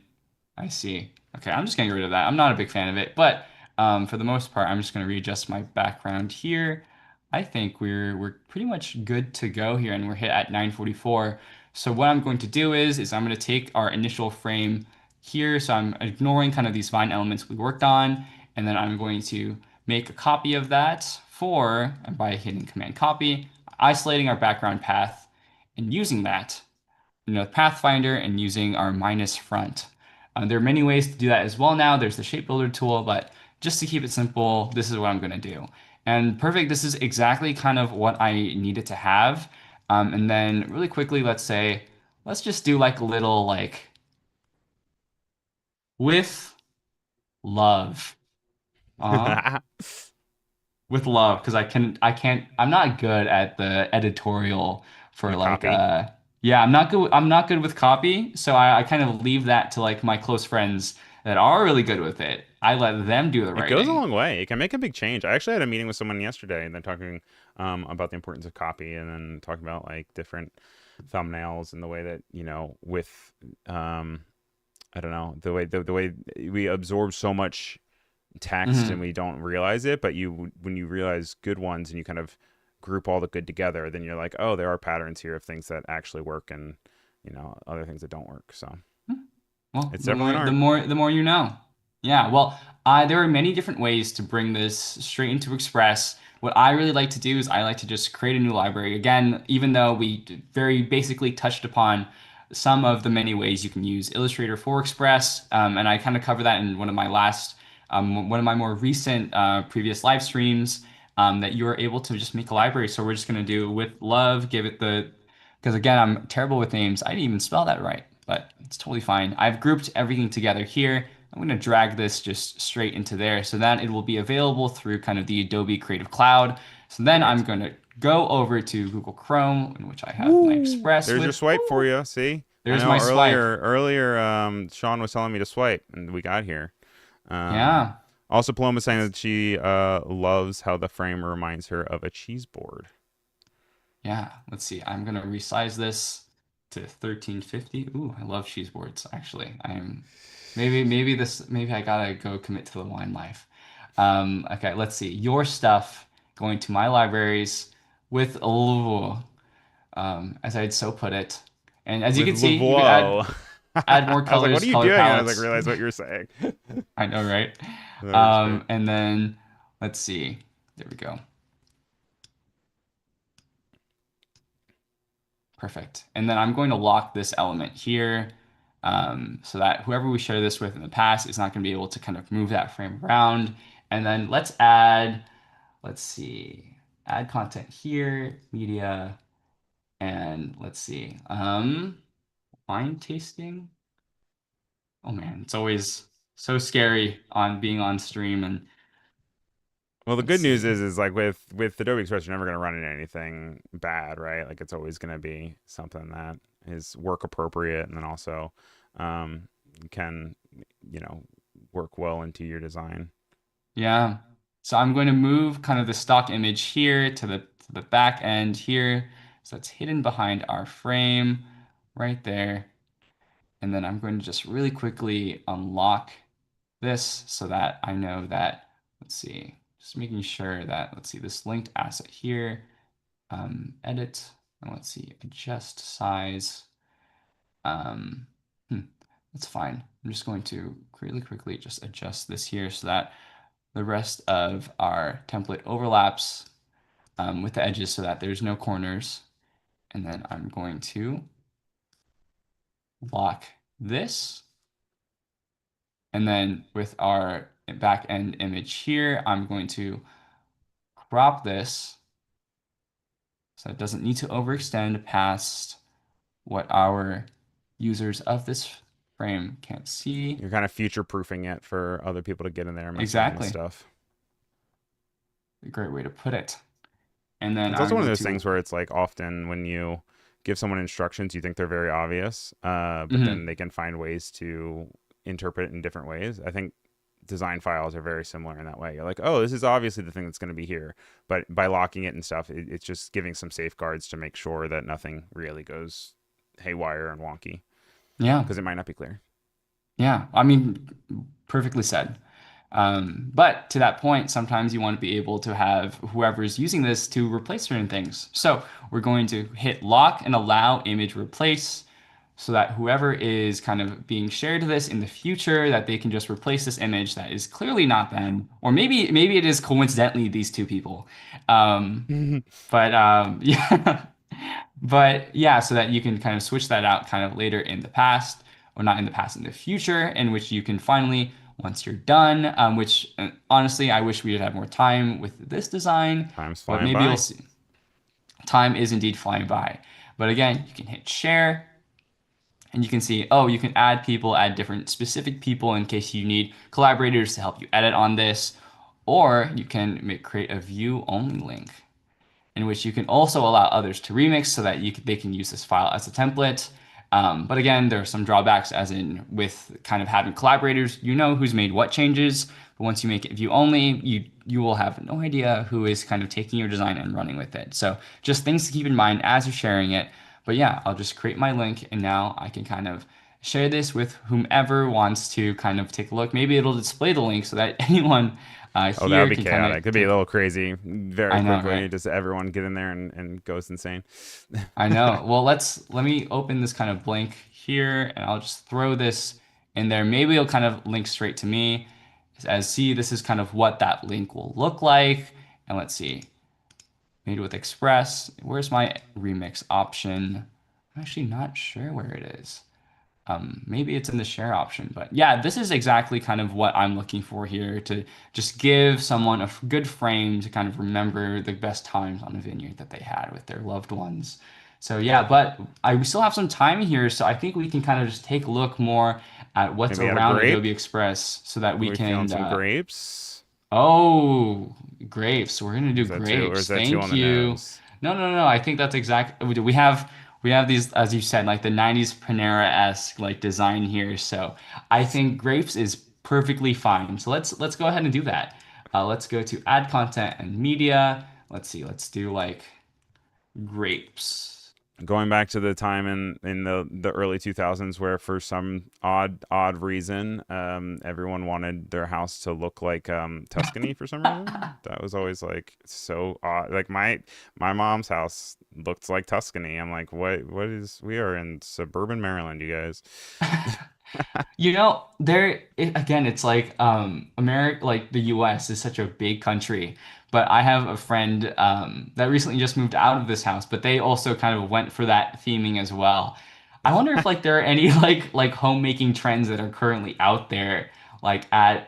I see. Okay, I'm just getting rid of that. I'm not a big fan of it, but for the most part, I'm just going to readjust my background here. I think we're pretty much good to go here, and we're hit at 9:44. So what I'm going to do is I'm going to take our initial frame here. So I'm ignoring kind of these fine elements we worked on, and then I'm going to make a copy of that for, and by hitting Command Copy, isolating our background path, and using that Pathfinder and using our minus front. There are many ways to do that as well now. There's the shape builder tool, but just to keep it simple, this is what I'm going to do. And perfect, this is exactly kind of what I needed to have. And then really quickly, let's just do like a little like with love. Uh-huh. with love because I'm not good at the editorial for Like like copy. yeah, I'm not good with copy, so I kind of leave that to like my close friends that are really good with it. I let them do the It goes a writing. long way. It can make a big change. I actually had a meeting with someone yesterday and then talking about the importance of copy and then talking about like different thumbnails and the way that, with I don't know, the way we absorb so much text and Hmm. we don't realize it, but when you realize good ones and you kind of group all the good together, then you're like, oh, there are patterns here of things that actually work and other things that don't work. So Well, it's definitely an art. the more you know. Yeah, well, there are many different ways to bring this straight into Express. What I really like to do is I like to just create a new library. Again, even though very basically touched upon some of the many ways you can use Illustrator for Express, and I kind of cover that in one of my more recent previous live streams, that you're able to just make a library. So we're just going to do with love, give it because again, I'm terrible with names. I didn't even spell that right, but it's totally fine. I've grouped everything together here. I'm going to drag this just straight into there so that it will be available through kind of the Adobe Creative Cloud. So then I'm Great. going to go over to Google Chrome, in which I have my Woo! Express There's your with, swipe for woo, you. See, I there's know my swipe. earlier Sean was telling me to swipe, and we got here. Um, Yeah, Also, Paloma saying let's, that she loves how the frame reminds her of a cheese board. yeah, let's see. I'm going to resize this to 1350. Ooh, I love cheese boards, actually. Maybe I gotta go commit to the wine life. Okay, let's see. Your stuff going to my libraries with oh, as I'd so put it. And as you With can see, you could Levoux. add more I was like, "What colors, are you color doing?" And I was like, palettes. realize what you're saying. I know, right? That works great. And then let's see. There we go. Perfect. And then I'm going to lock this element here, so that whoever we share this with in the past is not going to be able to kind of move that frame around. And then let's see, add content here, media, and let's see, wine tasting. Oh man, it's always so scary on being on stream. And Well, the let's good news see. is like with Adobe Express, you're never going to run into anything bad, right? Like it's always going to be something that is work appropriate, and then also um, can you know work well into your design. Yeah. So I'm going to move kind of the stock image here to the back end here. So it's hidden behind our frame right there. And then I'm going to just really quickly unlock this so that I know that, let's see, just making sure that, let's see, this linked asset here, edit, and let's see, adjust size. Um, hmm, that's fine. I'm just going to really quickly just adjust this here so that the rest of our template overlaps with the edges so that there's no corners. And then I'm going to lock this. And then with our back end image here, I'm going to crop this so it doesn't need to overextend past what our users of this frame can't see. You're kind of future proofing it for other people to get in there and mess around with Exactly. stuff. A great way to put it. And then It's also I'm one of going those to, things where it's like often when you give someone instructions, you think they're very obvious, but then mhm. they can find ways to interpret it in different ways. I think design files are very similar in that way. You're like, oh, this is obviously the thing that's going to be here, but by locking it and stuff, it's just giving some safeguards to make sure that nothing really goes haywire and wonky Yeah. because it might not be clear. Yeah, I mean, perfectly said. But to that point, sometimes you want to be able to have whoever's using this to replace certain things. So we're going to hit lock and allow image replace so that whoever is kind of being shared this in the future, that they can just replace this image that is clearly not them, or maybe it is coincidentally these two people. Um, but yeah, but yeah, so that you can kind of switch that out kind of later in the past, or not in the past, in the future, in which you can finally, once you're done, which honestly, I wish we would have more time with this design, Time's but flying maybe you'll by. see. Time is indeed flying by. But again, you can hit share and you can see, oh, you can add people, add different specific people in case you need collaborators to help you edit on this. Or you can create a view only link in which you can also allow others to remix so that they can use this file as a template. But again, there are some drawbacks, as in with kind of having collaborators, you know who's made what changes. But once you make it view only, you will have no idea who is kind of taking your design and running with it. So just things to keep in mind as you're sharing it. But yeah, I'll just create my link and now I can kind of share this with whomever wants to kind of take a look. Maybe it'll display the link so that anyone Oh, that would here be can kind chaotic. of It'd be a take. little crazy very I know, quickly. right? Just everyone get in there and goes insane. I know. Well, let me open this kind of blank here and I'll just throw this in there. Maybe it'll kind of link straight to me. As see, this is kind of what that link will look like. And let's see, made with Express. Where's my remix option? I'm actually not sure where it is. Maybe it's in the share option, but yeah, this is exactly kind of what I'm looking for here to just give someone a good frame to kind of remember the best times on a vineyard that they had with their loved ones. So yeah, but we still have some time here, so I think we can kind of just take a look more at what's Maybe add a around grape. Adobe Express so that we We feeling can, some grapes? oh, grapes. We're gonna do Is that too, or is grapes. that too on Thank the you. nose? No, no, no. I think that's exact. We have these, as you said, like the 90s Panera-esque like design here. So I think grapes is perfectly fine. So let's go ahead and do that. Let's go to add content and media. Let's see. Let's do like grapes. Going back to the time in the early 2000s where for some odd reason everyone wanted their house to look like Tuscany for some reason. That was always like so odd. Like my mom's house looked like Tuscany. I'm like, what is, we are in suburban Maryland, you guys. Again, it's like America, like the US is such a big country. But I have a friend that recently just moved out of this house, but they also kind of went for that theming as well. I wonder if like there are any like homemaking trends that are currently out there like at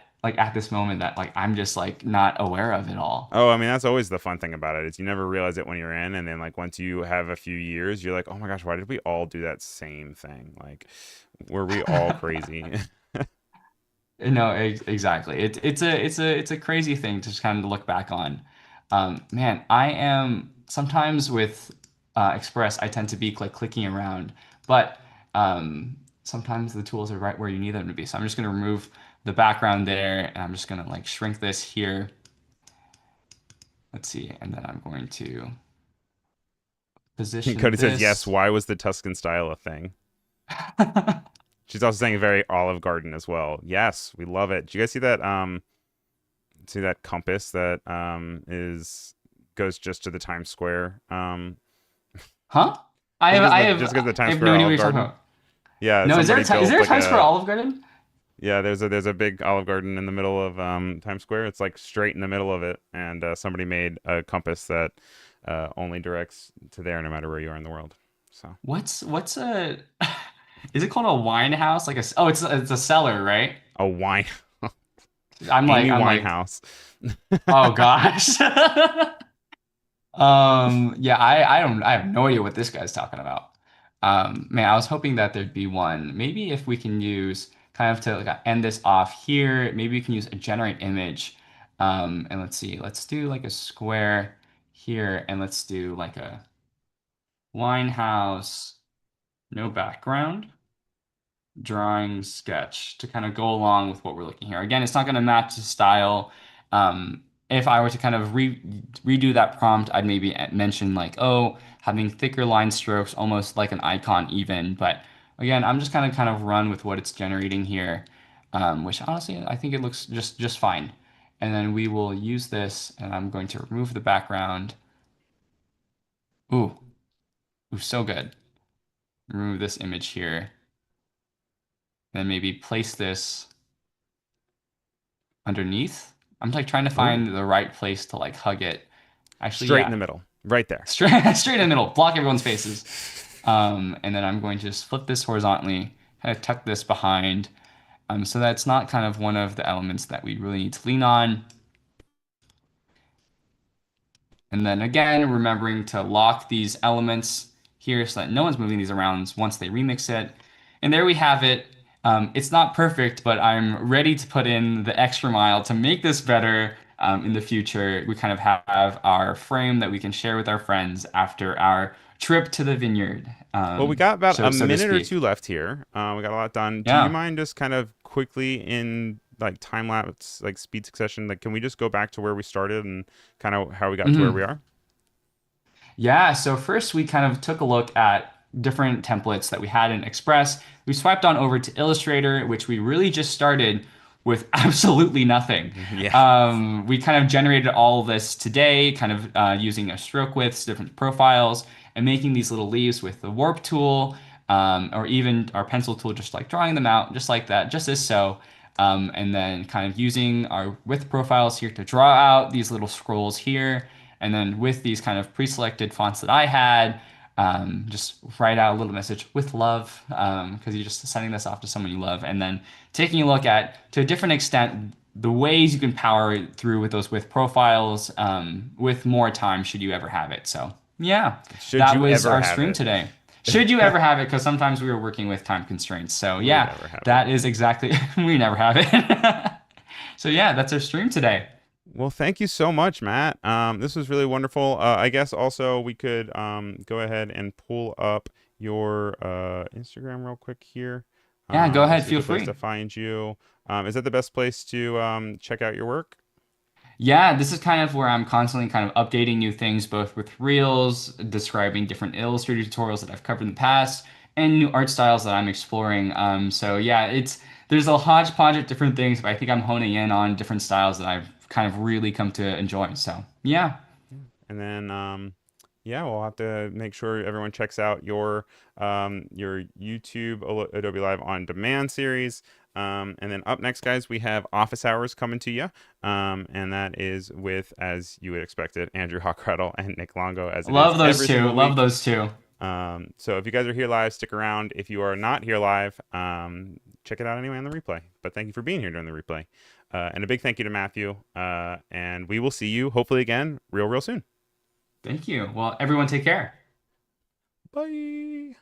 this moment that like I'm just like not aware of at all. Oh, I mean, that's always the fun thing about it, is you never realize it when you're in, and then like once you have a few years, you're like, oh my gosh, why did we all do that same thing? Like, were we all crazy? No, exactly. It's a crazy thing to just kind of look back on. Man, I am sometimes with Express, I tend to be like clicking around, but sometimes the tools are right where you need them to be. So I'm just going to remove the background there, and I'm just going to like shrink this here. Let's see, and then I'm going to position Cody says, yes, this. why was the Tuscan style a thing? She's also saying very Olive Garden as well. Yes, we love it. Do you guys see that compass that is goes just to the Times Square? Huh? Just because the I Times have no Square idea what you're Olive talking Garden. about. Yeah, No, somebody is built there a like Times Square a, Olive Garden? yeah, there's a big Olive Garden in the middle of Times Square. It's like straight in the middle of it, and somebody made a compass that only directs to there no matter where you are in the world. So What's a is it called a wine house? Oh, it's a cellar, right? a wine, I'm Amy like, Winehouse. oh gosh. Yeah, I have no idea what this guy's talking about. Man, I was hoping that there'd be one. Maybe if we can use kind of to like end this off here, maybe we can use a generate image. And let's see, let's do like a square here, and let's do like a wine house, no background. Drawing sketch to kind of go along with what we're looking here. Again, it's not going to match the style. If I were to kind of redo that prompt, I'd maybe mention like, oh, having thicker line strokes, almost like an icon even. But again, I'm just kind of run with what it's generating here, which honestly, I think it looks just fine. And then we will use this, and I'm going to remove the background. Ooh, ooh, so good. Remove this image here, then maybe place this underneath. I'm like trying to Ooh, find the right place to like hug it. Actually, straight in yeah, the middle, right there. straight in the middle, block everyone's faces. And then I'm going to just flip this horizontally, kind of tuck this behind, so that's not kind of one of the elements that we really need to lean on. And then again, remembering to lock these elements here so that no one's moving these around once they remix it. And there we have it. It's not perfect, but I'm ready to put in the extra mile to make this better. in the future we kind of have our frame that we can share with our friends after our trip to the vineyard, Well, we got about a so to minute or speak. two left here. We got a lot done. Do you Yeah. mind just kind of quickly in like time lapse, like speed succession, like can we just go back to where we started and kind of how we got to where we Mhm. are? Yeah, so first we kind of took a look at different templates that we had in Express. We swiped on over to Illustrator, which we really just started with absolutely nothing. Yeah. We kind of generated all this today, kind of using our stroke widths, different profiles, and making these little leaves with the warp tool, or even our pencil tool, just like drawing them out, just like that, just as so. And then kind of using our width profiles here to draw out these little scrolls here. And then with these kind of pre-selected fonts that I had, just write out a little message with love, because you're just sending this off to someone you love. And then taking a look at, to a different extent, the ways you can power it through with those with profiles, with more time should you ever have it. So yeah, Should that you was ever our have stream it? today. Should you ever have it? Because sometimes we were working with time constraints. So We yeah, never have it. that is exactly, we never have it. So yeah, that's our stream today. Well, thank you so much, Matt. This was really wonderful. I guess also we could go ahead and pull up your Instagram real quick here. Yeah, go ahead, This is a feel good place free. to find you. Is that the best place to check out your work? Yeah, this is kind of where I'm constantly kind of updating new things, both with Reels, describing different Illustrator tutorials that I've covered in the past, and new art styles that I'm exploring. So yeah, it's there's a hodgepodge of different things, but I think I'm honing in on different styles that I've kind of really come to enjoy. So yeah. Yeah. And then yeah, we'll have to make sure everyone checks out your YouTube Adobe Live on Demand series. And then up next, guys, we have Office Hours coming to you. And that is with, as you would expect it, Andrew Hockrattle and Nick Longo, as it is Love those every two. single Love week. those two. So if you guys are here live, stick around. If you are not here live, check it out anyway on the replay. But thank you for being here during the replay. And a big thank you to Matthew. And we will see you hopefully again real soon. Thank you. Well, everyone take care. Bye.